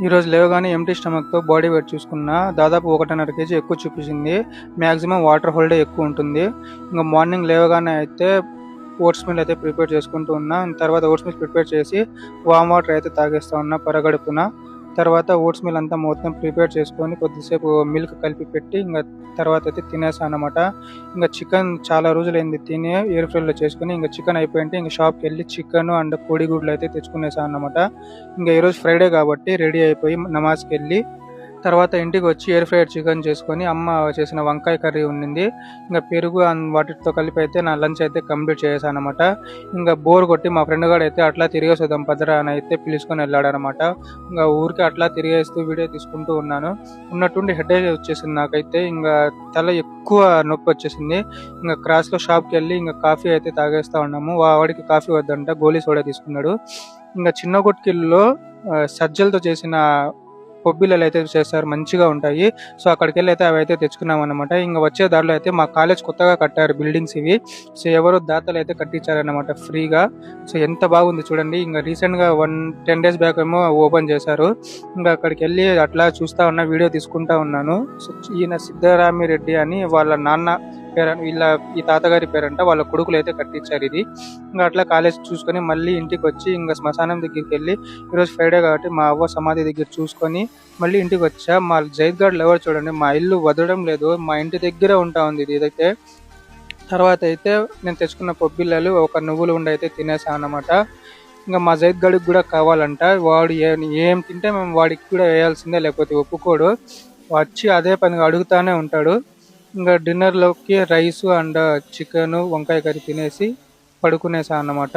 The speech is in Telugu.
ఈరోజు లేవగానే ఎంటీ స్టమక్‌తో బాడీ వెయిట్ చూసుకున్నా. దాదాపు 1.5 కేజీ ఎక్కువ చూపించింది. మాక్సిమం వాటర్ హోల్డే ఎక్కువ ఉంటుంది. ఇంక మార్నింగ్ లేవగానే అయితే ఓట్స్ మీల్ అయితే ప్రిపేర్ చేసుకుంటూ ఉన్నా. తర్వాత ఓట్స్ మీల్ ప్రిపేర్ చేసి వామ్ వాటర్ అయితే తాగేస్తా ఉన్నా పరగడుపున. తర్వాత ఓట్స్ మీల్ అంతా మొత్తం ప్రిపేర్ చేసుకొని కొద్దిసేపు మిల్క్ కలిపి పెట్టి తర్వాత అయితే తినేసా అనమాట. ఇంకా చికెన్ చాలా రోజులైంది తిని ఎయిర్ ఫ్రైలో చేసుకొని ఇంకా చికెన్ అయిపోయింటే ఇంక షాప్కి వెళ్ళి చికెన్ అండ్ కోడిగుడ్లు అయితే తెచ్చుకునేసా అన్నమాట. ఇంకా ఈరోజు ఫ్రైడే కాబట్టి రెడీ అయిపోయి నమాజ్కి వెళ్ళి తర్వాత ఇంటికి వచ్చి ఎయిర్ ఫ్రైడ్ చికెన్ చేసుకొని అమ్మ చేసిన వంకాయ కర్రీ ఉండింది. ఇంకా పెరుగు వాటితో కలిపి అయితే నా లంచ్ అయితే కంప్లీట్ చేసాను అనమాట. ఇంకా బోర్ కొట్టి మా ఫ్రెండ్ గారు అయితే అట్లా తిరిగేసి వద్దాం పదరా అని అయితే పిలుచుకొని వెళ్ళాడనమాట. ఇంకా ఊరికి అట్లా తిరిగేస్తూ వీడియో తీసుకుంటూ ఉన్నాను. ఉన్నట్టుండి హెడేక్ వచ్చేసింది నాకైతే. ఇంకా తల ఎక్కువ నొప్పి వచ్చేసింది. ఇంకా క్రాస్లో షాప్కి వెళ్ళి ఇంకా కాఫీ అయితే తాగేస్తా ఉన్నాము. వాడికి కాఫీ వద్దంట, గోలీ సోడా తీసుకున్నాడు. ఇంకా చిన్న కొట్టుకిల్లో సజ్జలతో చేసిన పొబ్బిళ్ళలు అయితే చేస్తారు, మంచిగా ఉంటాయి. సో అక్కడికి వెళ్ళి అయితే అవి అయితే తెచ్చుకున్నాం అనమాట. ఇంకా వచ్చే దారిలో అయితే మా కాలేజ్ కొత్తగా కట్టారు బిల్డింగ్స్ ఇవి. సో ఎవరో దాతలు అయితే కట్టించారనమాట ఫ్రీగా. సో ఎంత బాగుంది చూడండి. ఇంకా రీసెంట్గా 10 days బ్యాక్ ఏమో ఓపెన్ చేశారు. ఇంకా అక్కడికి వెళ్ళి అట్లా చూస్తా ఉన్నా, వీడియో తీసుకుంటా ఉన్నాను. సో ఈయన సిద్ధరామిరెడ్డి అని వాళ్ళ నాన్న పేరు, ఈ తాతగారి పేరంట. వాళ్ళ కొడుకులు అయితే కట్టించారు ఇది. ఇంకా అట్లా కాలేజ్ చూసుకొని మళ్ళీ ఇంటికి వచ్చి ఇంకా శ్మశానం దగ్గరికి వెళ్ళి, ఈరోజు ఫ్రైడే కాబట్టి మా అవ్వ సమాధి దగ్గర చూసుకొని మళ్ళీ ఇంటికి వచ్చా. మా జైద్ గార్డులు ఎవరు చూడండి, మా ఇల్లు వదలడం లేదు, మా ఇంటి దగ్గరే ఉంటా ఉంది ఇదైతే. తర్వాత అయితే నేను తెచ్చుకున్న పొబ్బిళ్ళలు ఒక నువ్వులు ఉండి అయితే తినేసా అన్నమాట. ఇంకా మా జైద్ గడికి కూడా కావాలంట. వాడు ఏం తింటే మేము వాడికి కూడా వేయాల్సిందే, లేకపోతే ఒప్పుకోడు. వచ్చి అదే పనిగా అడుగుతానే ఉంటాడు. ఇంకా డిన్నర్లోకి రైస్ అండ్ చికెన్ వంకాయ కర్రీ తినేసి పడుకునేసా అన్నమాట.